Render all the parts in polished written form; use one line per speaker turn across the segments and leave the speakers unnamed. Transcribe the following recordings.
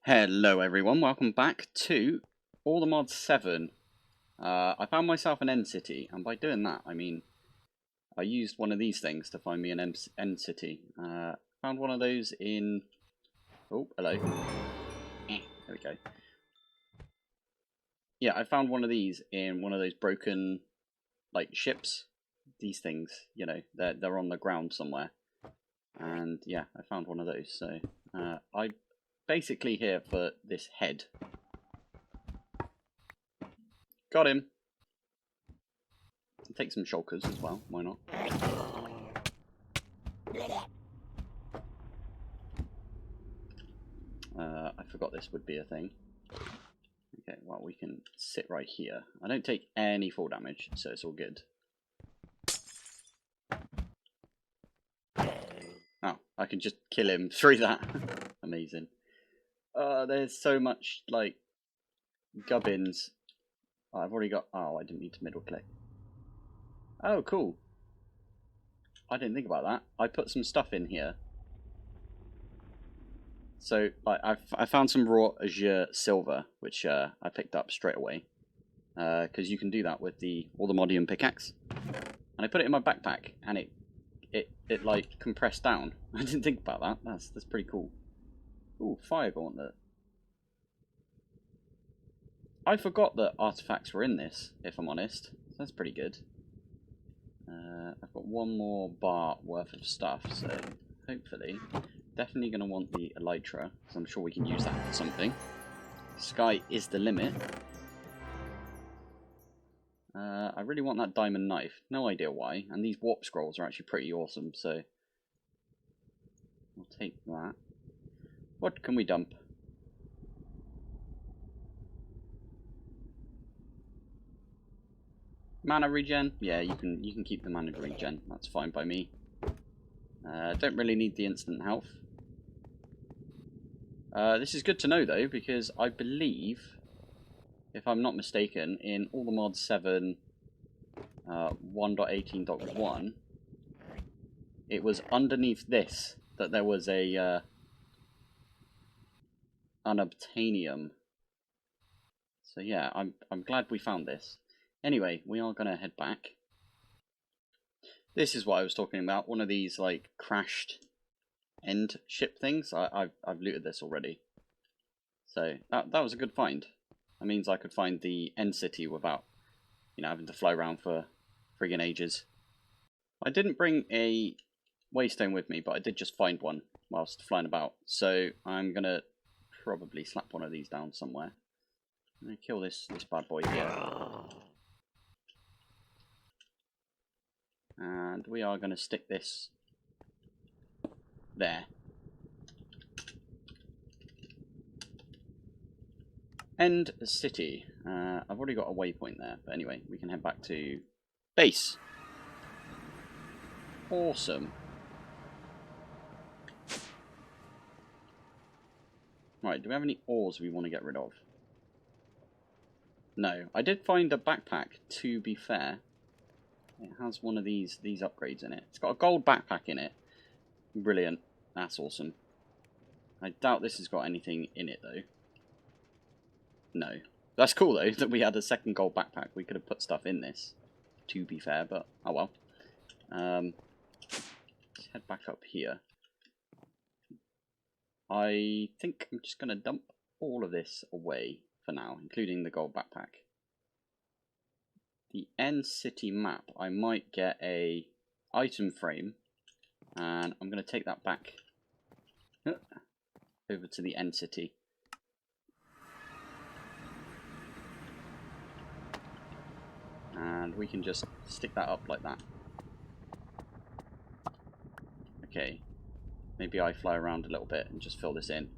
Hello everyone, welcome back to All the Mods 7. I found myself an end city, and by doing that I mean I used one of these things to find me an end city. Found one of those in... oh, hello. There we go. Yeah, I found one of these in one of those broken, like, ships. These things, you know, they're on the ground somewhere. And yeah, I found one of those, so I'm basically here for this head. Got him. I'll take some shulkers as well, why not? I forgot this would be a thing. Okay, well, we can sit right here. I don't take any fall damage, so it's all good. Oh, I can just kill him through that. Amazing. There's so much, like, gubbins. Oh, I've already got... oh, I didn't need to middle click. Oh, cool. I didn't think about that. I put some stuff in here. So, like, I found some raw azure silver, which I picked up straight away. Because you can do that with all the Modium pickaxe. And I put it in my backpack, and it like, compressed down. I didn't think about that. That's pretty cool. Ooh, fire gauntlet. I forgot that artifacts were in this, if I'm honest. That's pretty good. I've got one more bar worth of stuff, so hopefully... definitely going to want the elytra, because I'm sure we can use that for something. Sky is the limit. I really want that diamond knife. No idea why. And these warp scrolls are actually pretty awesome, so... we'll take that. What can we dump? Mana regen? Yeah, you can keep the mana regen. That's fine by me. Don't really need the instant health. This is good to know though, because I believe, if I'm not mistaken, in All the Mods 7 1.18.1, it was underneath this that there was a unobtainium. So yeah, I'm glad we found this. Anyway, we are gonna head back. This is what I was talking about. One of these like crashed end ship things. I've looted this already. So that was a good find. That means I could find the end city without, you know, having to fly around for friggin' ages. I didn't bring a waystone with me, but I did just find one whilst flying about. So I'm gonna probably slap one of these down somewhere. I'm gonna kill this bad boy here. And we are gonna stick this there. End city. I've already got a waypoint there, but anyway, we can head back to base. Awesome. Right, do we have any ores we want to get rid of? No. I did find a backpack, to be fair. It has one of these upgrades in it. It's got a gold backpack in it. Brilliant. That's awesome. I doubt this has got anything in it, though. No. That's cool, though, that we had a second gold backpack. We could have put stuff in this, to be fair, but oh well. Let's head back up here. I think I'm just going to dump all of this away for now, including the gold backpack. The end city map, I might get a item frame, and I'm going to take that back over to the end city. And we can just stick that up like that. Okay, maybe I fly around a little bit and just fill this in.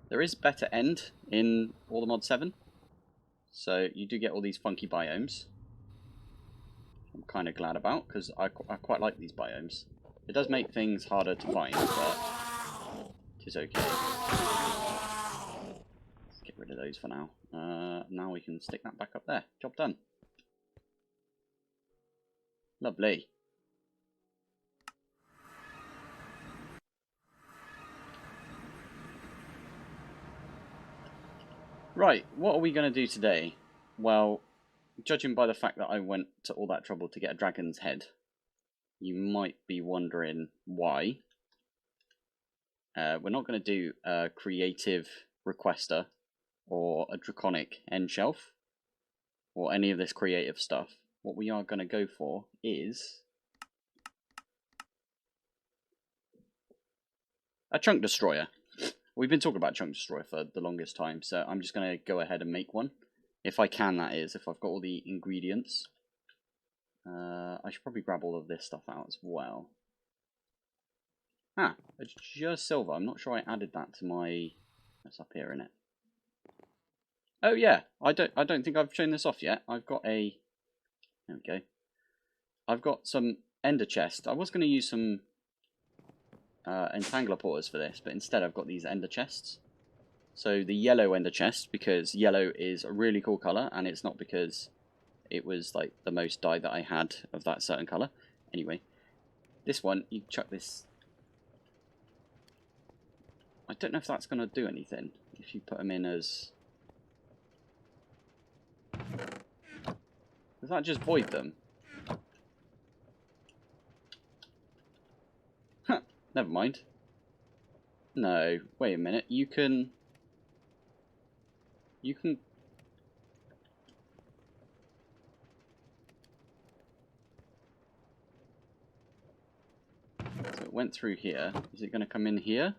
There is better end in All the Mod 7, so you do get all these funky biomes. I'm kind of glad about, because I quite like these biomes. It does make things harder to find, but it is okay. Let's get rid of those for now. Now we can stick that back up there. Job done. Lovely. Right, what are we going to do today? Well, judging by the fact that I went to all that trouble to get a dragon's head, you might be wondering why. We're not going to do a creative requester or a draconic end shelf or any of this creative stuff. What we are going to go for is a chunk destroyer. We've been talking about chunk destroyer for the longest time, so I'm just going to go ahead and make one. If I can, that is, if I've got all the ingredients. I should probably grab all of this stuff out as well. Ah, it's just silver. I'm not sure I added that to my... That's up here, isn't it? Oh yeah, I don't think I've shown this off yet. I've got a... There we go. I've got some ender chest. I was going to use some entangler porters for this, but instead I've got these ender chests. So the yellow ender chest, because yellow is a really cool colour, and it's not because it was like the most dye that I had of that certain colour. Anyway, this one, you chuck this... I don't know if that's going to do anything, if you put them in as... Does that just void them? Huh, never mind. No, wait a minute, you can... So it went through here. Is it going to come in here?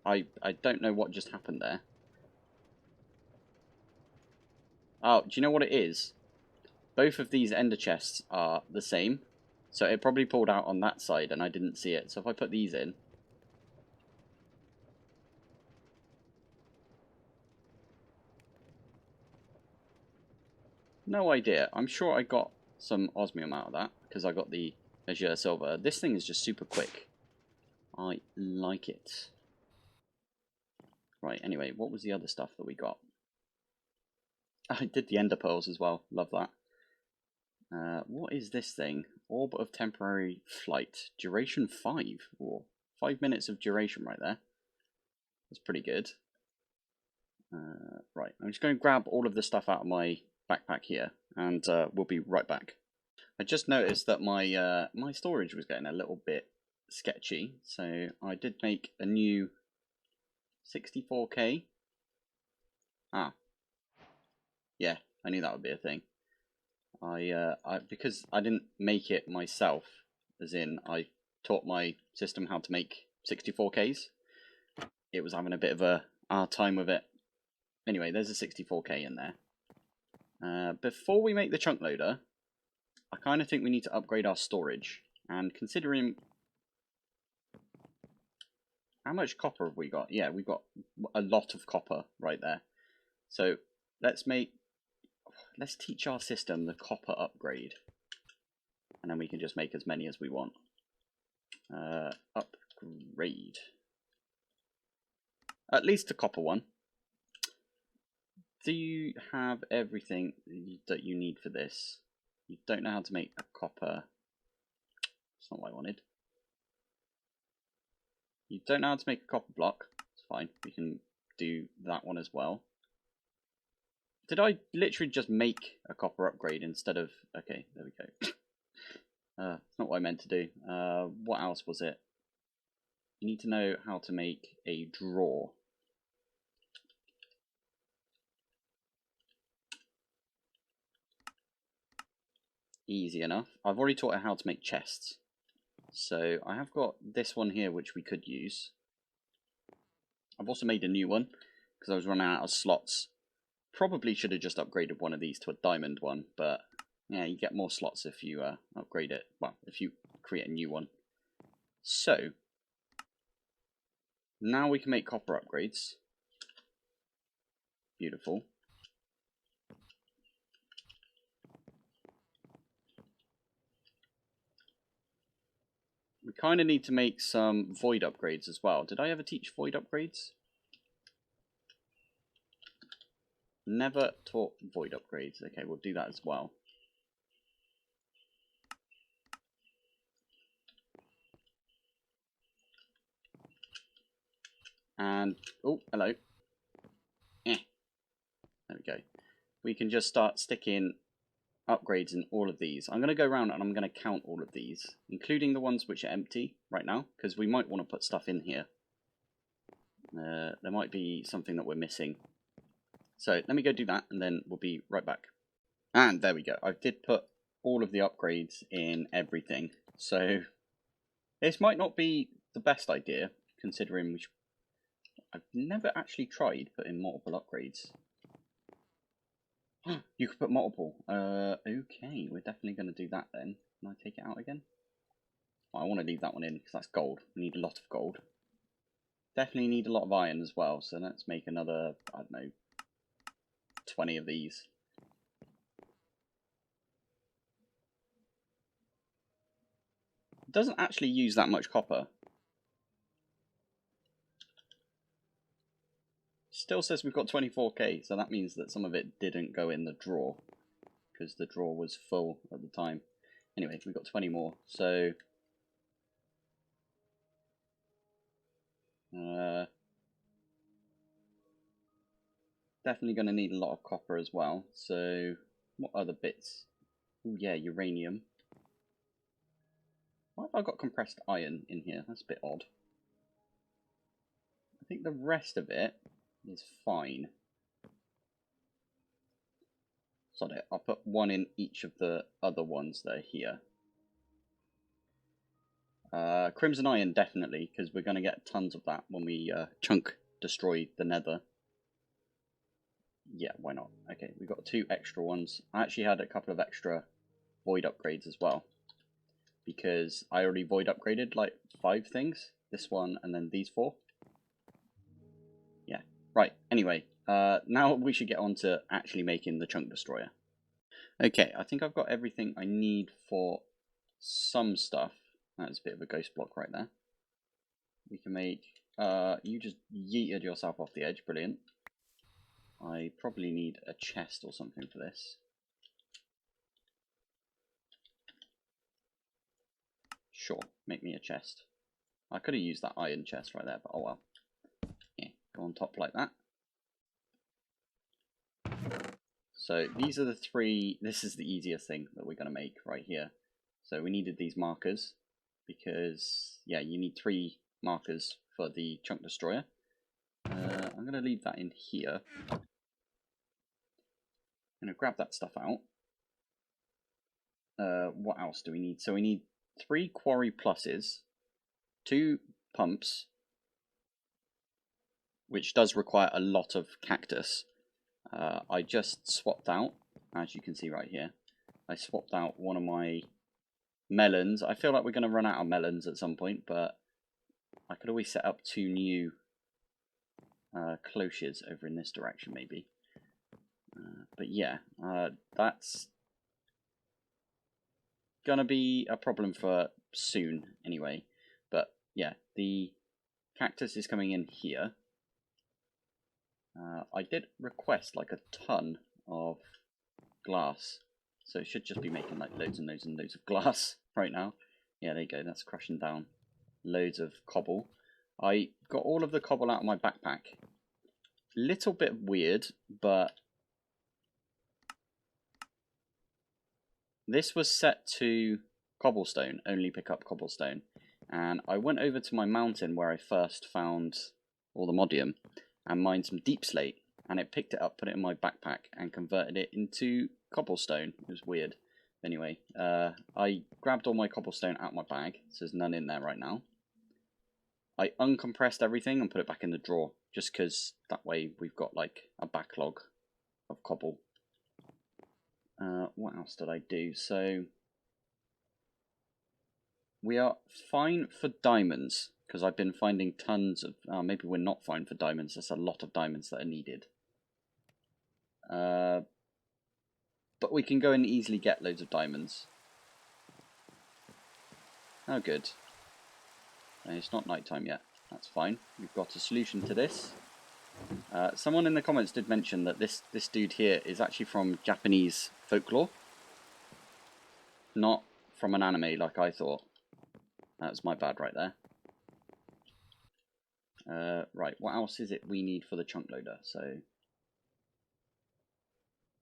I don't know what just happened there. Oh, do you know what it is? Both of these ender chests are the same. So it probably pulled out on that side and I didn't see it. So if I put these in... No idea. I'm sure I got some osmium out of that because I got the azure silver. This thing is just super quick. I like it. Right, anyway, what was the other stuff that we got? I did the ender pearls as well. Love that. What is this thing? Orb of temporary flight. Duration 5. Ooh, 5 minutes of duration right there. That's pretty good. Right, I'm just going to grab all of the stuff out of my backpack here, and we'll be right back. I just noticed that my my storage was getting a little bit sketchy, so I did make a new 64K. Ah, yeah, I knew that would be a thing. Because I didn't make it myself, as in I taught my system how to make 64Ks. It was having a bit of a hard time with it. Anyway, there's a 64K in there. Before we make the chunk loader, I kind of think we need to upgrade our storage. And considering... How much copper have we got? Yeah, we've got a lot of copper right there. So let's teach our system the copper upgrade. And then we can just make as many as we want. Upgrade. At least a copper one. Do you have everything that you need for this? You don't know how to make a copper... That's not what I wanted. You don't know how to make a copper block. It's fine. We can do that one as well. Did I literally just make a copper upgrade instead of... Okay, there we go. It's not what I meant to do. What else was it? You need to know how to make a drawer. Easy enough. I've already taught her how to make chests. So I have got this one here which we could use. I've also made a new one because I was running out of slots. Probably should have just upgraded one of these to a diamond one, but yeah, you get more slots if you upgrade it. Well, if you create a new one. So now we can make copper upgrades. Beautiful. We kind of need to make some void upgrades as well. Did I ever teach void upgrades? Never taught void upgrades. Okay, we'll do that as well. And, oh, hello. There we go. We can just start sticking upgrades in all of these. I'm going to go around and I'm going to count all of these, including the ones which are empty right now, because we might want to put stuff in here. There might be something that we're missing. So let me go do that and then we'll be right back. And there we go. I did put all of the upgrades in everything. So this might not be the best idea, considering I've never actually tried putting multiple upgrades. You could put multiple. Okay, we're definitely going to do that then. Can I take it out again? I want to leave that one in because that's gold. We need a lot of gold. Definitely need a lot of iron as well, so let's make another, I don't know, 20 of these. It doesn't actually use that much copper. Still says we've got 24k, so that means that some of it didn't go in the drawer, because the drawer was full at the time. Anyway, we've got 20 more, so... definitely going to need a lot of copper as well, so... what other bits? Oh yeah, uranium. Why have I got compressed iron in here? That's a bit odd. I think the rest of it is fine. Sod it, I'll put one in each of the other ones that are here. Crimson iron, definitely, because we're going to get tons of that when we chunk destroy the nether. Yeah, why not? Okay, we've got 2 extra ones. I actually had a couple of extra void upgrades as well, because I already void upgraded like 5 things. This one and then these 4. Yeah, right, anyway, now we should get on to actually making the chunk destroyer. Okay, I think I've got everything I need for some stuff. That's a bit of a ghost block right there. We can make... you just yeeted yourself off the edge, brilliant. I probably need a chest or something for this. Sure, make me a chest. I could have used that iron chest right there, but oh well. Yeah, go on top like that. So these are the 3, this is the easiest thing that we're going to make right here. So we needed these markers, because, yeah, you need 3 markers for the chunk destroyer. I'm going to leave that in here. I'm going to grab that stuff out. What else do we need? So we need 3 quarry pluses, 2 pumps, which does require a lot of cactus. I just swapped out, as you can see right here, I swapped out one of my melons. I feel like we're going to run out of melons at some point, but I could always set up 2 new cloches over in this direction maybe. But yeah, that's gonna be a problem for soon anyway. But yeah, the cactus is coming in here. I did request like a ton of glass, so it should just be making like loads and loads and loads of glass right now. Yeah, there you go, that's crushing down loads of cobble. I got all of the cobble out of my backpack. Little bit weird, but this was set to cobblestone, only pick up cobblestone. And I went over to my mountain where I first found all the modium and mined some deep slate, and it picked it up, put it in my backpack, and converted it into cobblestone. It was weird. Anyway, I grabbed all my cobblestone out of my bag, so there's none in there right now. I uncompressed everything and put it back in the drawer, just because that way we've got like a backlog of cobble. What else did I do? So we are fine for diamonds, because I've been finding tons of... maybe we're not fine for diamonds. There's a lot of diamonds that are needed. But we can go and easily get loads of diamonds. Oh, good. And it's not nighttime yet. That's fine. We've got a solution to this. Someone in the comments did mention that this dude here is actually from Japanese folklore. Not from an anime like I thought. That was my bad right there. Right, what else is it we need for the chunk loader? So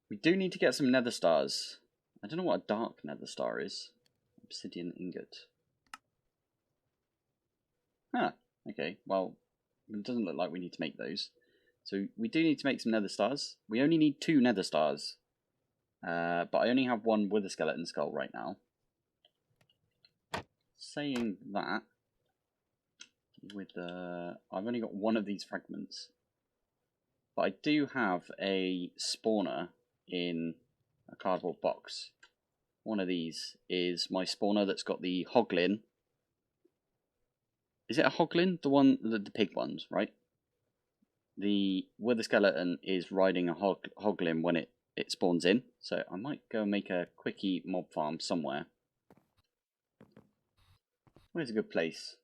we do need to get some nether stars. I don't know what a dark nether star is. Obsidian ingot. Huh, okay, well, it doesn't look like we need to make those. So we do need to make some nether stars. We only need 2 nether stars. But I only have 1 with a skeleton skull right now. Saying that, with I've only got 1 of these fragments. But I do have a spawner in a cardboard box. One of these is my spawner that's got the hoglin. Is it a hoglin? The one, the pig ones, right? The wither skeleton is riding a hoglin when it spawns in. So I might go and make a quickie mob farm somewhere. Where's a good place?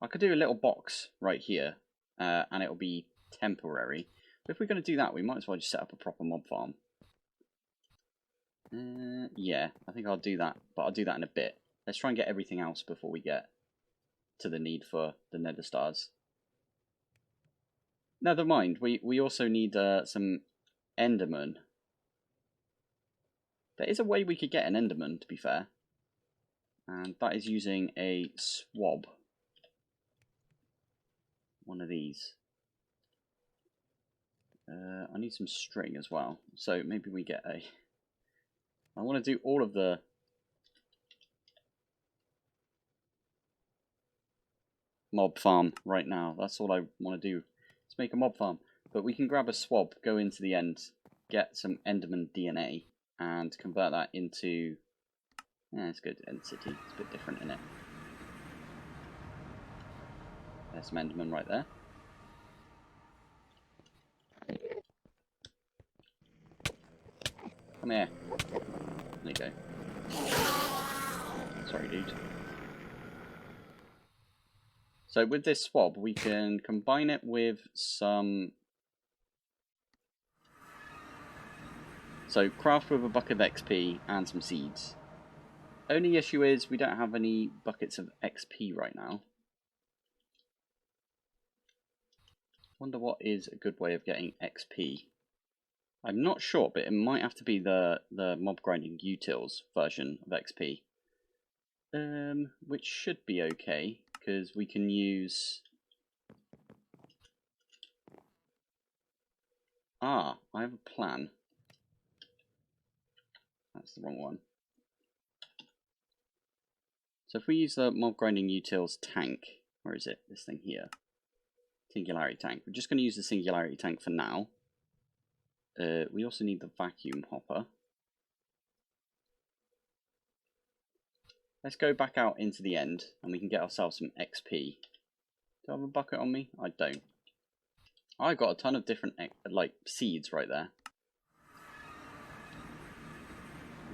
I could do a little box right here, and it'll be temporary. But if we're going to do that, we might as well just set up a proper mob farm. Yeah, I think I'll do that, but I'll do that in a bit. Let's try and get everything else before we get to the need for the nether stars. Never mind, we also need some Enderman. There is a way we could get an Enderman, to be fair. And that is using a swab. One of these. I need some string as well. So maybe we get a... I want to do all of the... mob farm right now. That's all I want to do. Let's make a mob farm. But we can grab a swab, go into the end, get some Enderman DNA, and convert that into... Yeah, let's go to End City. It's a bit different, isn't it? There's some Enderman right there. Come here. There you go. Sorry, dude. So with this swab, we can combine it with some... So craft with a bucket of XP and some seeds. Only issue is we don't have any buckets of XP right now. Wonder what is a good way of getting XP. I'm not sure, but it might have to be the mob grinding utils version of XP. Which should be okay, because we can use... Ah, I have a plan. That's the wrong one. So if we use the mob grinding utils tank, where is it? This thing here. Singularity tank. We're just going to use the singularity tank for now. We also need the vacuum hopper. Let's go back out into the end and we can get ourselves some XP. Do I have a bucket on me? I don't. I got a ton of different like seeds right there.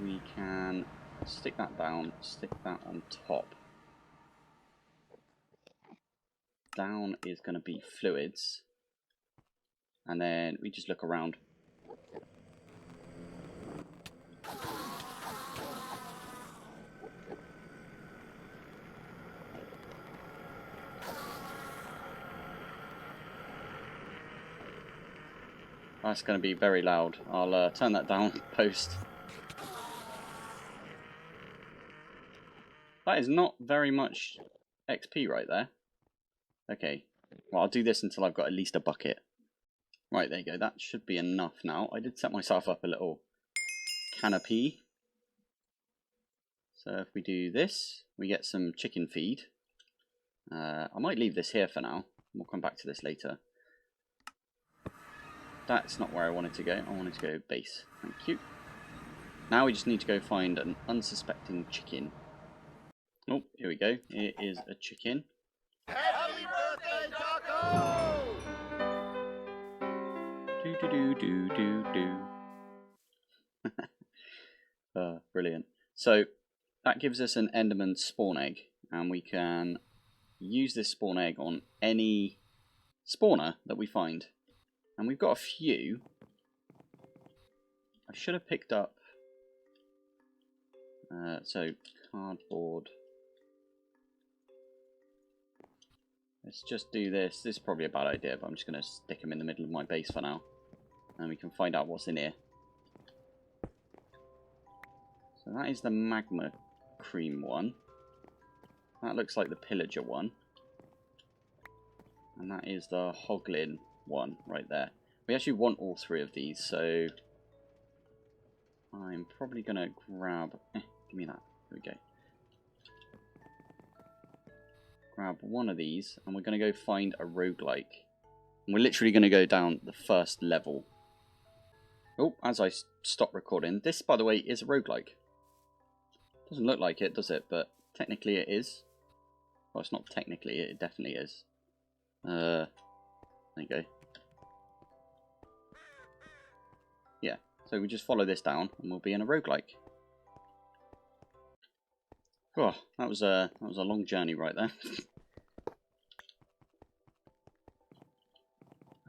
We can stick that down, stick that on top. Down is going to be fluids. And then we just look around. That's going to be very loud. I'll turn that down post. That is not very much XP right there. Okay, well I'll do this until I've got at least a bucket. Right, there you go. That should be enough now. I did set myself up a little canopy. So if we do this, we get some chicken feed. I might leave this here for now. We'll come back to this later. That's not where I wanted to go. I wanted to go base. Thank you. Now we just need to go find an unsuspecting chicken. Oh, here we go. It is a chicken.
Happy birthday, Taco!
Do do do do do do. Brilliant. So that gives us an Enderman Spawn Egg, and we can use this spawn egg on any spawner that we find. And we've got a few. I should have picked up... so, cardboard. Let's just do this. This is probably a bad idea, but I'm just going to stick them in the middle of my base for now. And we can find out what's in here. So that is the magma cream one. That looks like the pillager one. And that is the hoglin one right there. We actually want all three of these, so I'm probably going to grab... give me that. Here we go. Grab one of these, and we're going to go find a roguelike. And we're literally going to go down the first level. Oh, as I stop recording, this, by the way, is a roguelike. Doesn't look like it, does it? But technically it is. Well, it's not technically, it definitely is. There you go. Yeah, so we just follow this down, and we'll be in a roguelike. Oh, that was a long journey right there.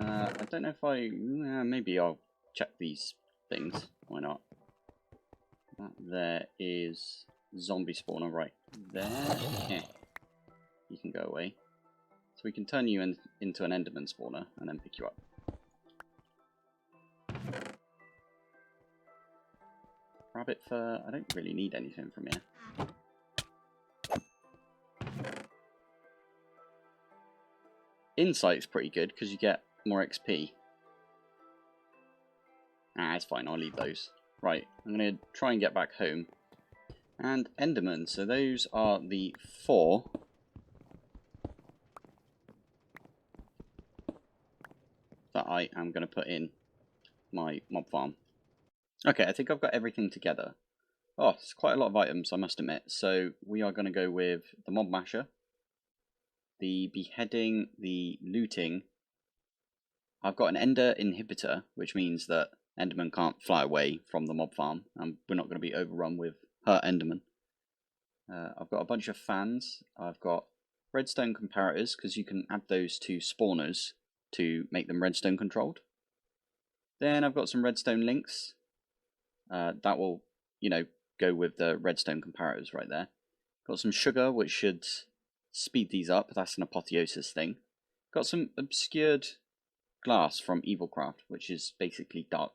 I don't know if maybe I'll check these things. Why not? That there is zombie spawner right there. Yeah. You can go away. So we can turn you into an Enderman spawner and then pick you up. Rabbit fur. I don't really need anything from here. Insight's pretty good because you get more XP. Ah, it's fine. I'll leave those. Right, I'm going to try and get back home. And Enderman. So those are the 4. That I am going to put in my mob farm. Okay, I think I've got everything together. Oh, it's quite a lot of items, I must admit. So we are going to go with the mob masher, the beheading, the looting. I've got an ender inhibitor, which means that Enderman can't fly away from the mob farm, and we're not going to be overrun with hurt Enderman. I've got a bunch of fans. I've got redstone comparators, because you can add those to spawners to make them redstone controlled. Then I've got some redstone links. That will, go with the redstone comparators right there. Got some sugar, which should speed these up. That's an apotheosis thing. Got some obscured glass from Evilcraft, which is basically dark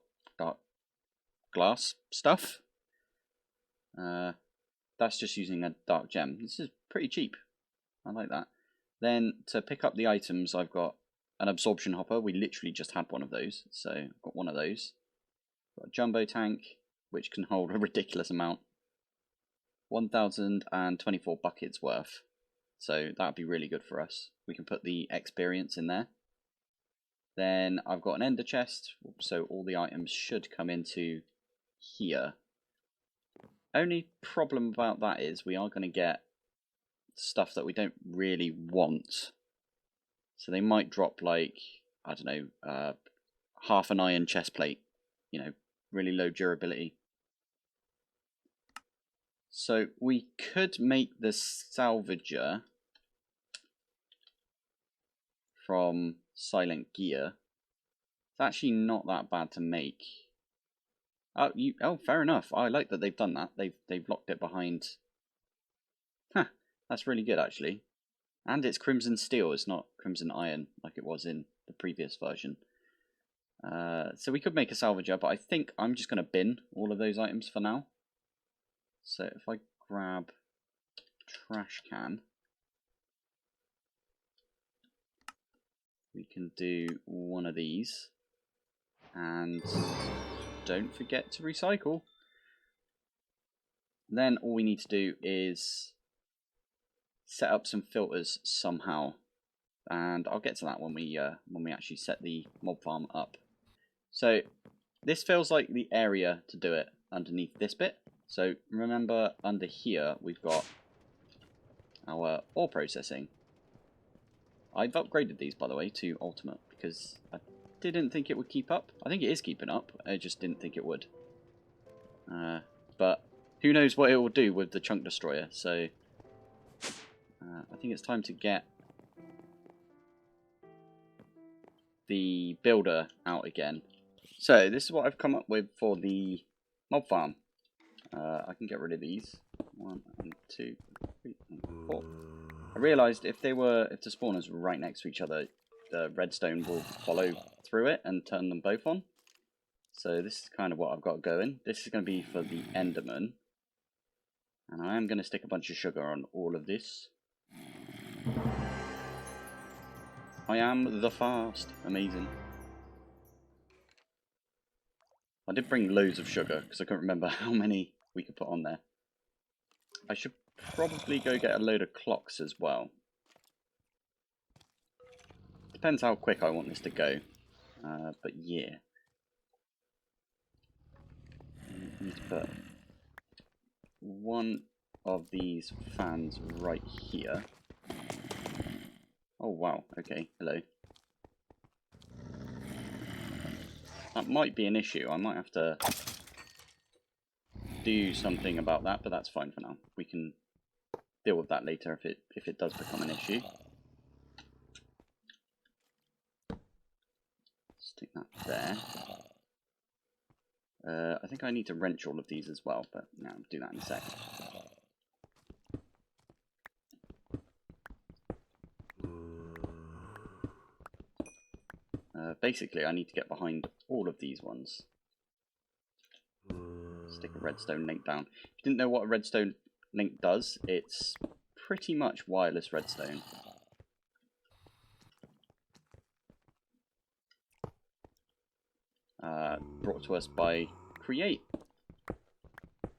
glass stuff. That's just using a dark gem. This is pretty cheap. I like that. Then to pick up the items, I've got an absorption hopper. We literally just had one of those, so I've got one of those. Got a jumbo tank, which can hold a ridiculous amount. 1,024 buckets worth. So that'd be really good for us. We can put the experience in there. Then I've got an ender chest, so all the items should come into here. Only problem about that is we are going to get stuff that we don't really want. So they might drop like, I don't know, half an iron chest plate. Really low durability. So we could make the salvager from silent gear. It's actually not that bad to make. Oh, fair enough. I like that they've done that. They've locked it behind. Huh, that's really good actually. And it's crimson steel. It's not crimson iron like it was in the previous version. So we could make a salvager, but I think I'm just going to bin all of those items for now. So if I grab trash can, we can do one of these. And don't forget to recycle. Then all we need to do is set up some filters somehow. And I'll get to that when we actually set the mob farm up. So this feels like the area to do it underneath this bit. So remember, under here we've got our ore processing. I've upgraded these, by the way, to ultimate because I didn't think it would keep up. I think it is keeping up. I just didn't think it would. But who knows what it will do with the chunk destroyer. So I think it's time to get the builder out again. So this is what I've come up with for the mob farm. I can get rid of these. 1 and 2, 3 and 4. I realised if the spawners were right next to each other, the redstone will follow through it and turn them both on. So this is kind of what I've got going. This is going to be for the Enderman. And I am going to stick a bunch of sugar on all of this. I am the fast. Amazing. I did bring loads of sugar because I couldn't remember how many we could put on there. I should probably go get a load of clocks as well. Depends how quick I want this to go. But yeah. I need to put one of these fans right here. Oh wow, okay, hello. That might be an issue. I might have to do something about that, but that's fine for now. We can deal with that later if it does become an issue. Stick that there. I think I need to wrench all of these as well, but no, I'll do that in a sec. Basically, I need to get behind all of these ones. Stick a redstone link down. If you didn't know what a redstone link does, it's pretty much wireless redstone. Brought to us by Create.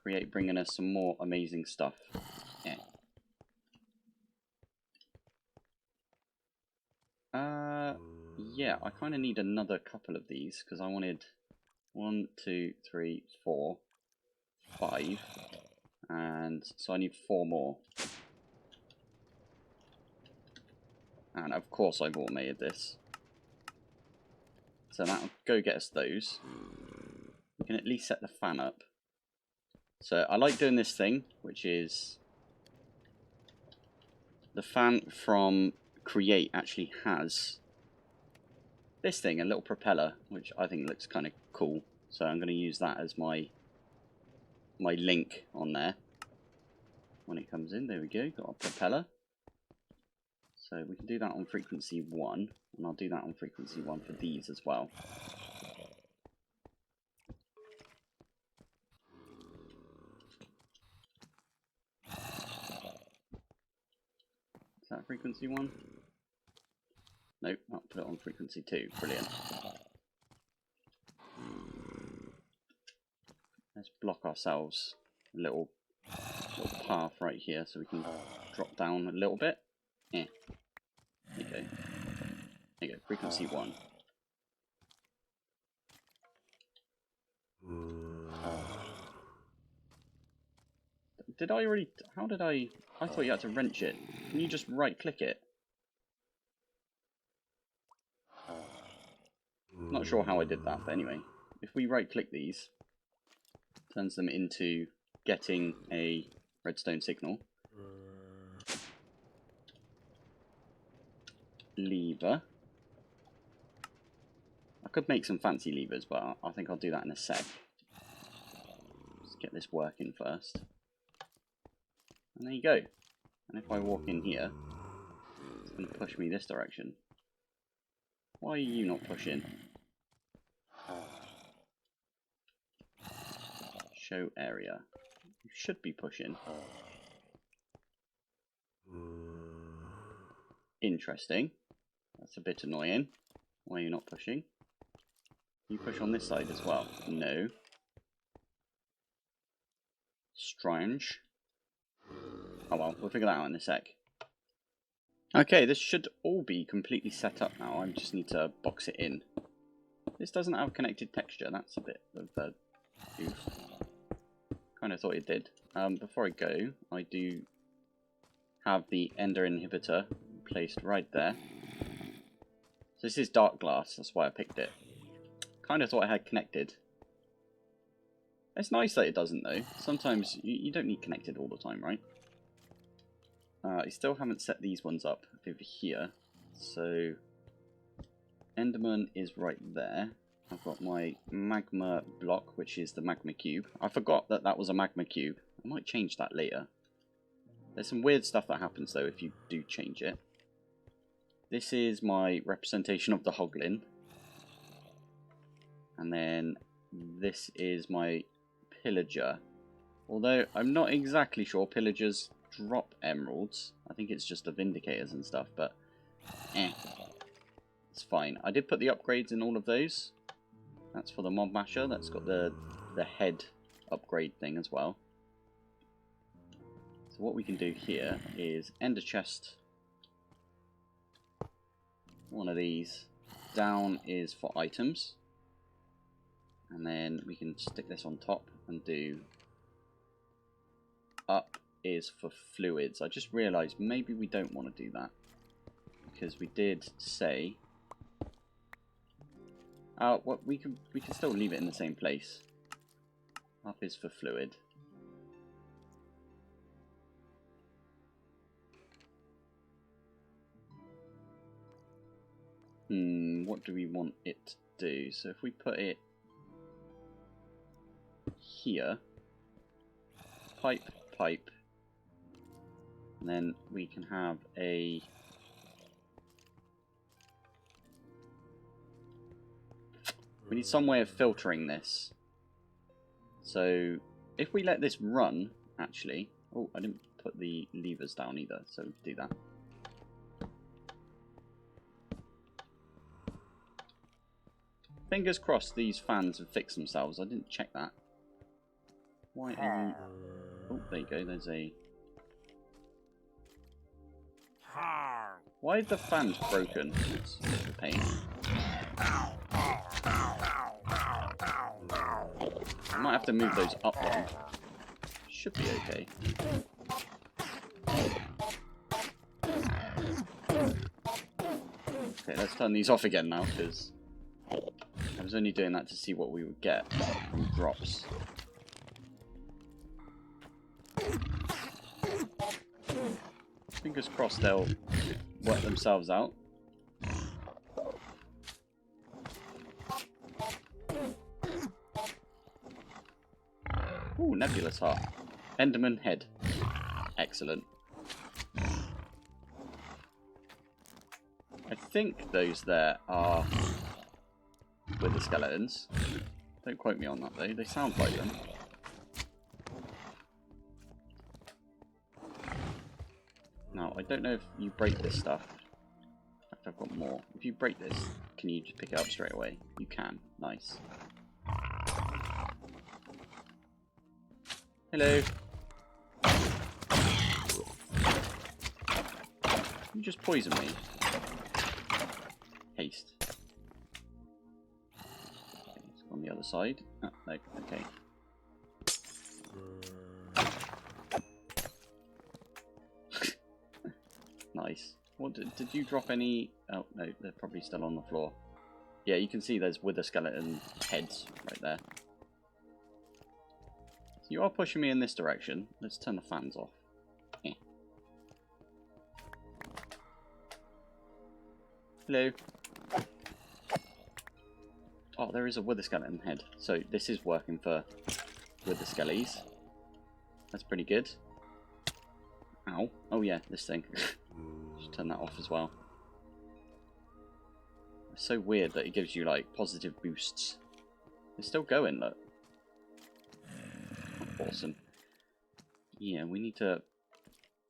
Create bringing us some more amazing stuff. Yeah. Yeah, I kind of need another couple of these because I wanted 1, 2, 3, 4, 5, and so I need 4 more. And of course I've automated this. So that'll go get us those. We can at least set the fan up. So I like doing this thing, which is the fan from Create actually has this thing, a little propeller, which I think looks kind of cool. So I'm going to use that as my link on there. When it comes in, there we go, got a propeller. So we can do that on frequency 1, and I'll do that on frequency 1 for these as well. Is that frequency 1? Nope, I'll put it on frequency 2. Brilliant. Let's block ourselves a little path right here so we can drop down a little bit. Yeah. There you go. There you go, frequency 1. Did I already... How did I thought you had to wrench it. Can you just right-click it? Not sure how I did that, but anyway. If we right-click these, turns them into getting a redstone signal. Lever. I could make some fancy levers, but I think I'll do that in a sec. Let's get this working first. And there you go. And if I walk in here, it's going to push me this direction. Why are you not pushing? Show area. You should be pushing. Interesting. That's a bit annoying. Why are you not pushing? You push on this side as well. No. Strange. Oh well, we'll figure that out in a sec. Okay, this should all be completely set up now. I just need to box it in. This doesn't have connected texture. That's a bit of a goof. Kind of thought it did. Before I go, I do have the ender inhibitor placed right there. So this is dark glass, that's why I picked it. Kind of thought I had connected. It's nice that it doesn't though. Sometimes you don't need connected all the time, right? I still haven't set these ones up over here. So Enderman is right there. I've got my magma block, which is the magma cube. I forgot that that was a magma cube. I might change that later. There's some weird stuff that happens though if you do change it. This is my representation of the hoglin. And then this is my pillager. Although I'm not exactly sure pillagers drop emeralds. I think it's just the vindicators and stuff, but it's fine. I did put the upgrades in all of those. That's for the mob masher. That's got the head upgrade thing as well. So what we can do here is ender chest. One of these. Down is for items. And then we can stick this on top and do up is for fluids. I just realised maybe we don't want to do that. Because we did say well, we can still leave it in the same place. Up is for fluid. What do we want it to do? So if we put it here, pipe, pipe, and then we can have a we need some way of filtering this. So if we let this run, actually, oh, I didn't put the levers down either, so do that. Fingers crossed these fans have fixed themselves. I didn't check that. Why are you... Oh, there you go. There's a... Why are the fans broken? It's a pain. I might have to move those up one. Should be okay. Okay, let's turn these off again now, because I was only doing that to see what we would get from drops. Fingers crossed they'll work themselves out. Ooh, nebulous heart. Enderman head. Excellent. I think those there are with the skeletons. Don't quote me on that though, they sound like them. Now, I don't know if you break this stuff. In fact, I've got more. If you break this, can you just pick it up straight away? You can. Nice. Hello. You just poisoned me. Haste. Okay, let's go on the other side. Oh, no, okay. Nice. What did you drop any? Oh no, they're probably still on the floor. Yeah, you can see there's wither skeleton heads right there. So you are pushing me in this direction. Let's turn the fans off. Eh. Hello. Oh, there is a wither skeleton head. So this is working for wither skellies. That's pretty good. Ow. Oh yeah, this thing. Just turn that off as well. It's so weird that it gives you like positive boosts. It's still going, look. Awesome. Yeah, we need to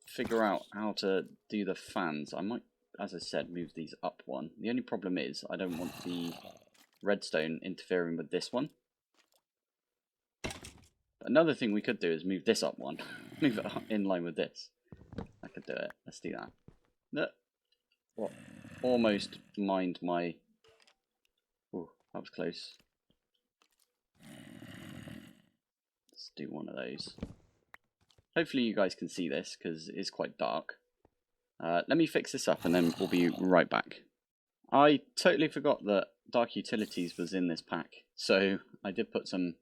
figure out how to do the fans. I might, as I said, move these up one. The only problem is I don't want the redstone interfering with this one. Another thing we could do is move this up one. Move it in line with this. I could do it. Let's do that. No. What? Almost mined my... Oh, that was close. Let's do one of those. Hopefully you guys can see this, because it's quite dark. Let me fix this up and then we'll be right back. I totally forgot that Dark Utilities was in this pack, so I did put some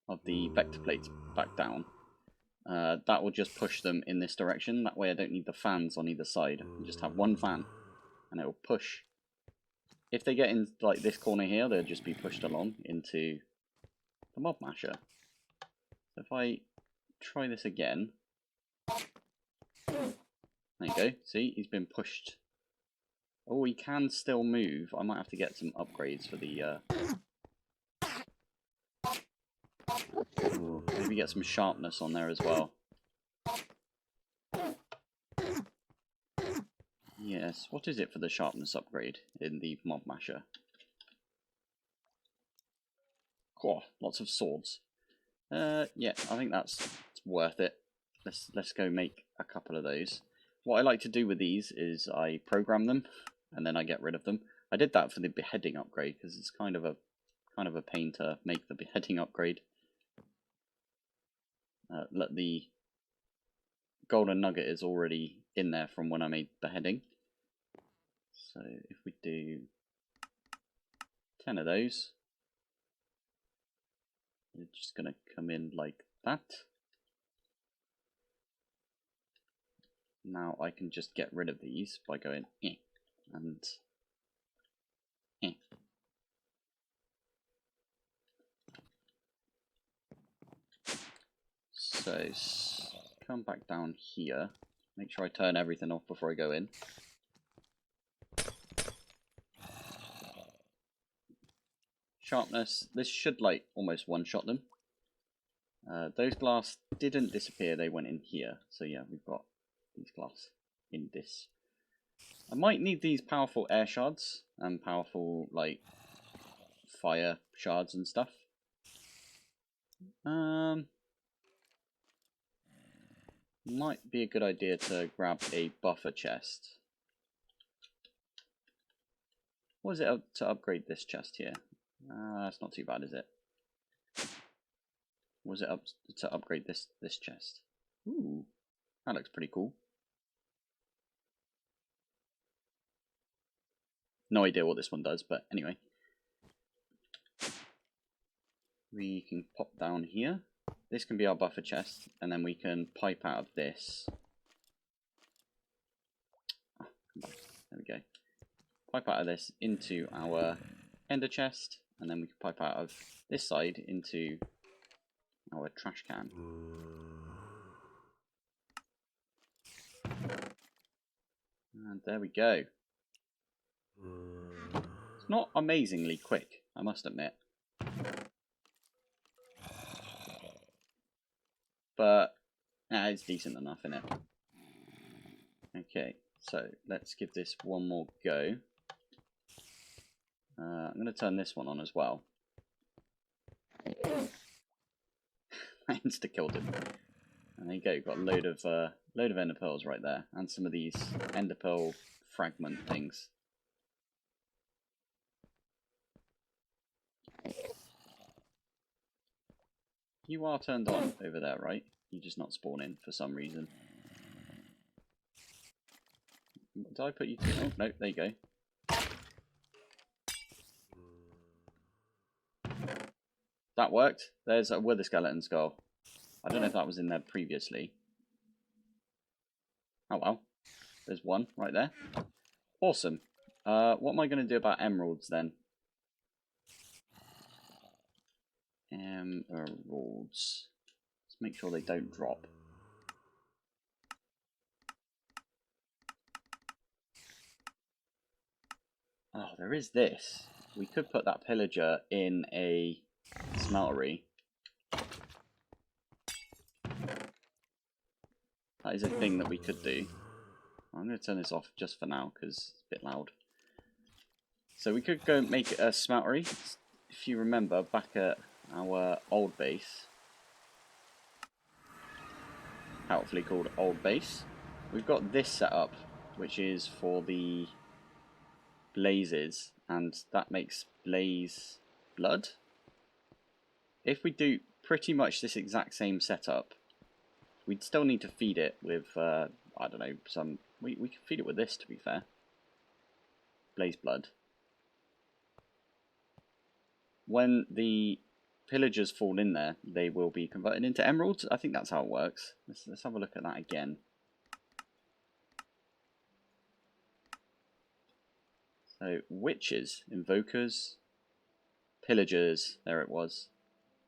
of the vector plates back down. That will just push them in this direction. That way I don't need the fans on either side. I just have one fan and it will push. If they get in like this corner here, they'll just be pushed along into the mob masher. So if I try this again, There you go. See, he's been pushed. Oh, he can still move. I might have to get some upgrades for the... maybe get some sharpness on there as well. Yes, what is it for the sharpness upgrade in the Mob Masher? Oh, lots of swords. Yeah, I think that's worth it. Let's go make a couple of those. What I like to do with these is I program them and then I get rid of them. I did that for the beheading upgrade because it's kind of a pain to make the beheading upgrade. Let the golden nugget is already in there from when I made beheading. So if we do 10 of those, they're just going to come in like that. Now I can just get rid of these by going and So come back down here. Make sure I turn everything off before I go in. Sharpness. This should like almost one-shot them. Those glass didn't disappear. They went in here. So yeah, we've got these glass in this. I might need these powerful air shards and powerful like fire shards and stuff. Might be a good idea to grab a buffer chest. What is it to upgrade this chest here? That's not too bad, is it? Was it up to upgrade this chest? Ooh, that looks pretty cool. No idea what this one does, but anyway. We can pop down here. This can be our buffer chest, and then we can pipe out of this. Oh, come back. There we go. Pipe out of this into our ender chest, and then we can pipe out of this side into our trash can. And there we go. It's not amazingly quick, I must admit. But it's decent enough, isn't it? Okay, so let's give this one more go. I'm going to turn this one on as well. I insta-killed him. And there you go, you've got a load of ender pearls right there, and some of these ender pearl fragment things. You are turned on over there, right? You're just not spawning for some reason. Did I put you to... Oh, no, there you go. That worked. There's a wither skeleton skull. I don't know if that was in there previously. Oh well. There's one right there. Awesome. What am I going to do about emeralds then? Emeralds. Let's make sure they don't drop. Oh, there is this. We could put that pillager in a smeltery. That is a thing that we could do. I'm going to turn this off just for now because it's a bit loud. So we could go make a smeltery. If you remember, back at our old base, helpfully called Old Base, we've got this set up, which is for the blazes, and that makes blaze blood. If we do pretty much this exact same setup, we'd still need to feed it with, I don't know, some... We can feed it with this, to be fair. Blaze blood. When the pillagers fall in there, they will be converted into emeralds. I think that's how it works. Let's have a look at that again. So, witches, invokers, pillagers, there it was.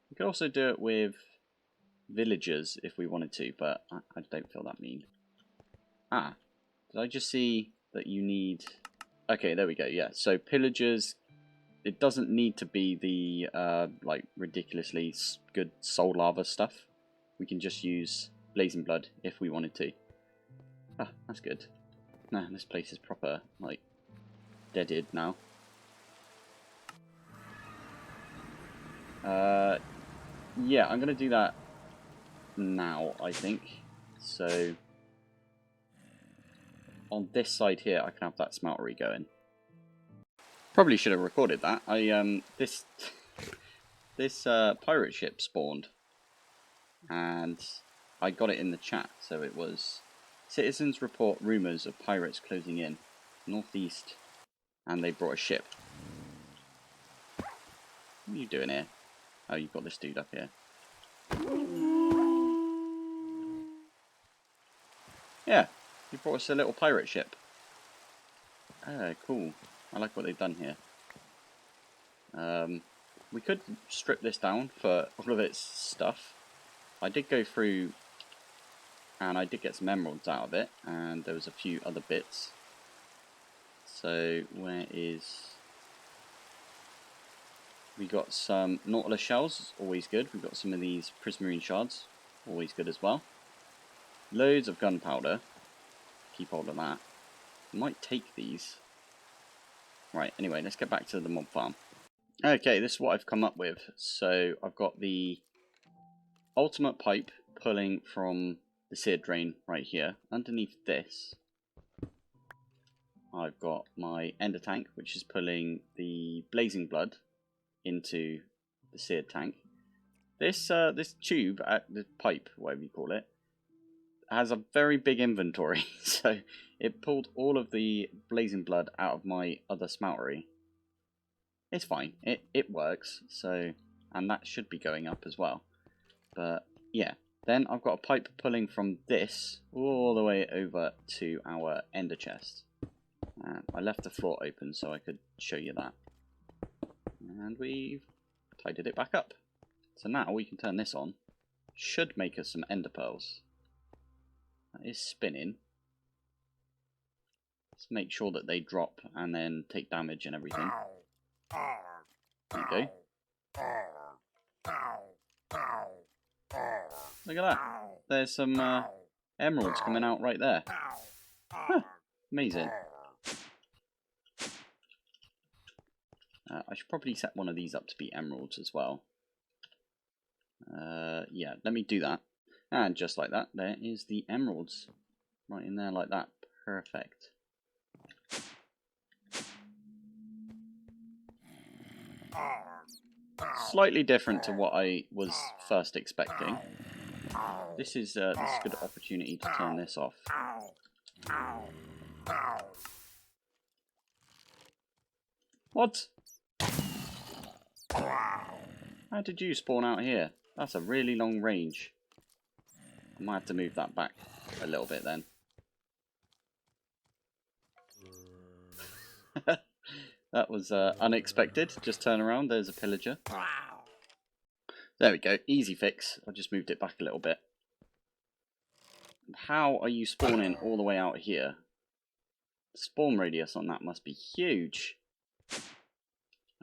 We could also do it with villagers if we wanted to, but I don't feel that mean. Ah, Did I just see that you need... Okay, there we go, yeah. So pillagers, it doesn't need to be the like ridiculously good soul lava stuff. We can just use blazing blood if we wanted to. Ah, that's good. Nah, this place is proper, like, deaded now. Yeah, I'm going to do that now, I think. So, on this side here, I can have that smeltery going. Probably should have recorded that. This pirate ship spawned, and I got it in the chat. So it was, citizens report rumors of pirates closing in northeast, and they brought a ship. What are you doing here? Oh, you've got this dude up here. Yeah, he brought us a little pirate ship. Oh, cool. I like what they've done here. We could strip this down for all of its stuff. I did go through and I did get some emeralds out of it, and there was a few other bits. So where is... We got some nautilus shells, always good. We got some of these prismarine shards, always good as well. Loads of gunpowder. Keep hold of that. Might take these. Right, anyway, let's get back to the mob farm. Okay, this is what I've come up with. So I've got the ultimate pipe pulling from the seared drain right here. Underneath this, I've got my ender tank, which is pulling the blazing blood into the seared tank. This tube, the pipe, whatever you call it, has a very big inventory, so it pulled all of the blazing blood out of my other smeltery. It's fine, it works, so, and that should be going up as well. But yeah, then I've got a pipe pulling from this all the way over to our ender chest. I left the floor open so I could show you that. And we've tidied it back up. So now we can turn this on. Should make us some ender pearls. That is spinning. Let's make sure that they drop and then take damage and everything. There you go. Look at that. There's some emeralds coming out right there. Huh, amazing. I should probably set one of these up to be emeralds as well. Yeah, let me do that. And just like that, there is the emeralds. Right in there like that. Perfect. Slightly different to what I was first expecting. This is a good opportunity to turn this off. What? How did you spawn out here? That's a really long range. I might have to move that back a little bit then. That was unexpected. Just turn around, there's a pillager. There we go, easy fix. I just moved it back a little bit. How are you spawning all the way out here? The spawn radius on that must be huge.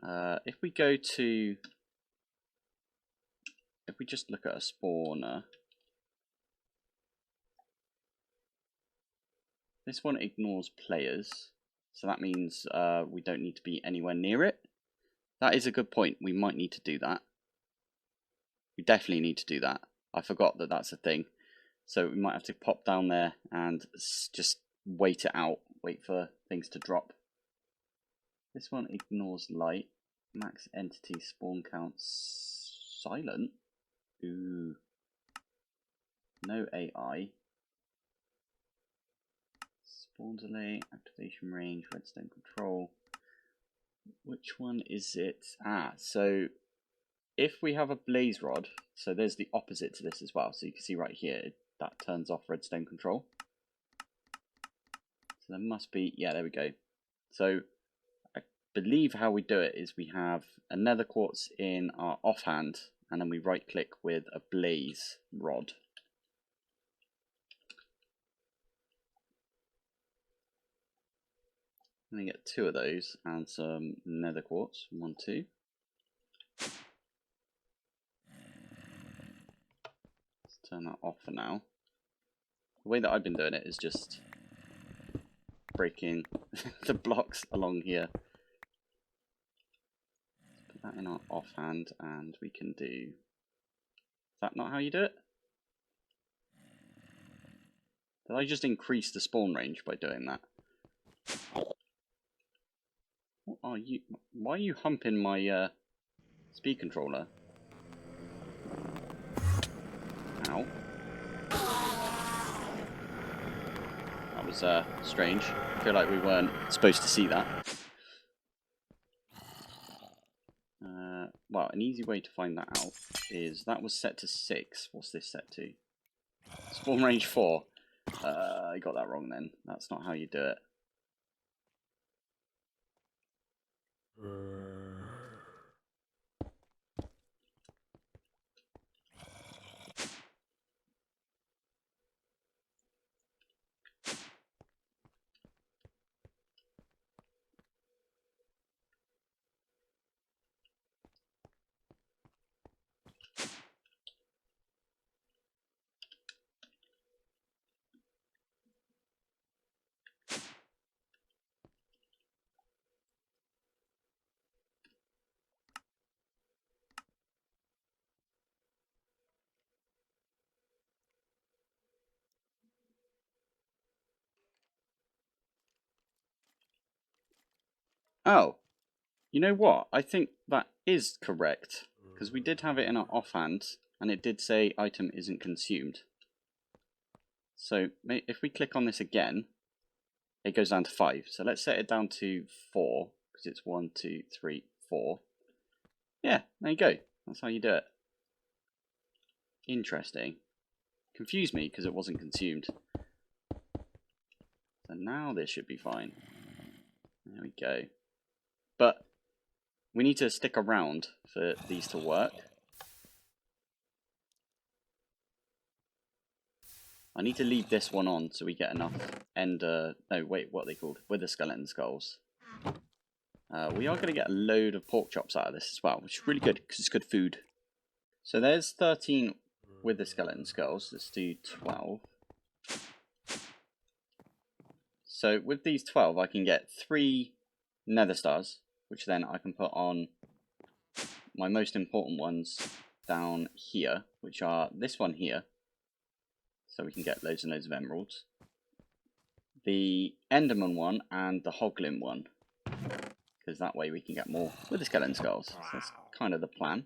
If we go to... If we just look at a spawner... This one ignores players, so that means we don't need to be anywhere near it. That is a good point. We might need to do that. We definitely need to do that. I forgot that that's a thing. So we might have to pop down there and just wait it out. Wait for things to drop. This one ignores light. Max entity spawn count silent. Ooh. No AI. Spawn delay, activation range, redstone control. Which one is it? Ah, so if we have a blaze rod, so there's the opposite to this as well. So you can see right here, that turns off redstone control. So there must be, yeah, there we go. So I believe how we do it is we have a nether quartz in our offhand, and then we right click with a blaze rod. I'm going to get 2 of those and some nether quartz. 1, 2. Let's turn that off for now. The way that I've been doing it is just breaking the blocks along here. Put that in our offhand and we can do... Is that not how you do it? Did I just increase the spawn range by doing that? What are you? Why are you humping my speed controller? Ow. That was strange. I feel like we weren't supposed to see that. Well, an easy way to find that out is that was set to 6. What's this set to? Spawn range 4. I got that wrong then. That's not how you do it. Oh, you know what? I think that is correct. Because we did have it in our offhand, and it did say item isn't consumed. So if we click on this again, it goes down to 5. So let's set it down to 4, because it's 1, 2, 3, 4. Yeah, there you go. That's how you do it. Interesting. Confused me because it wasn't consumed. So now this should be fine. There we go. But we need to stick around for these to work. I need to leave this one on so we get enough no, wait, what are they called? Wither skeleton skulls. We are going to get a load of pork chops out of this as well, which is really good because it's good food. So there's 13 wither skeleton skulls. Let's do 12. So with these 12, I can get 3 nether stars, which then I can put on my most important ones down here, which are this one here. So we can get loads and loads of emeralds. The Enderman one and the Hoglin one. Because that way we can get more with the skeleton skulls. So that's kind of the plan.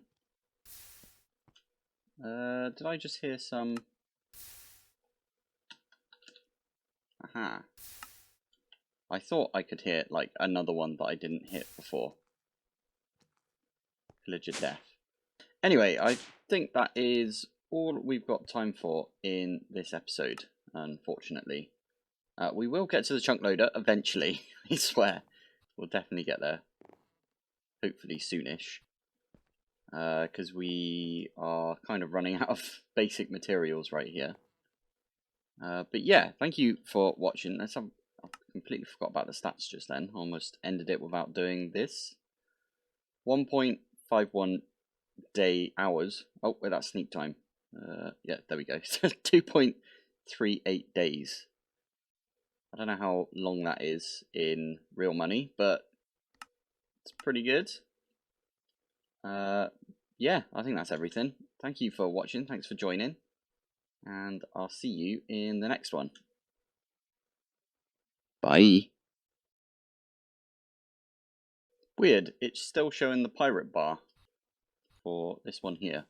Did I just hear some... Aha. I thought I could hear like another one that I didn't hit before. Pillager Death. Anyway, I think that is all we've got time for in this episode, unfortunately. We will get to the chunk loader eventually, I swear. We'll definitely get there. Hopefully soonish. Because we are kind of running out of basic materials right here. But yeah, thank you for watching. I completely forgot about the stats just then. Almost ended it without doing this. 1.51 day hours. Oh, wait, that's sleep time. Yeah, there we go. 2.38 days. I don't know how long that is in real money, but it's pretty good. Yeah, I think that's everything. Thank you for watching. Thanks for joining. And I'll see you in the next one. Bye. Weird, it's still showing the pirate bar for this one here.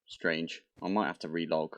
Strange. I might have to relog.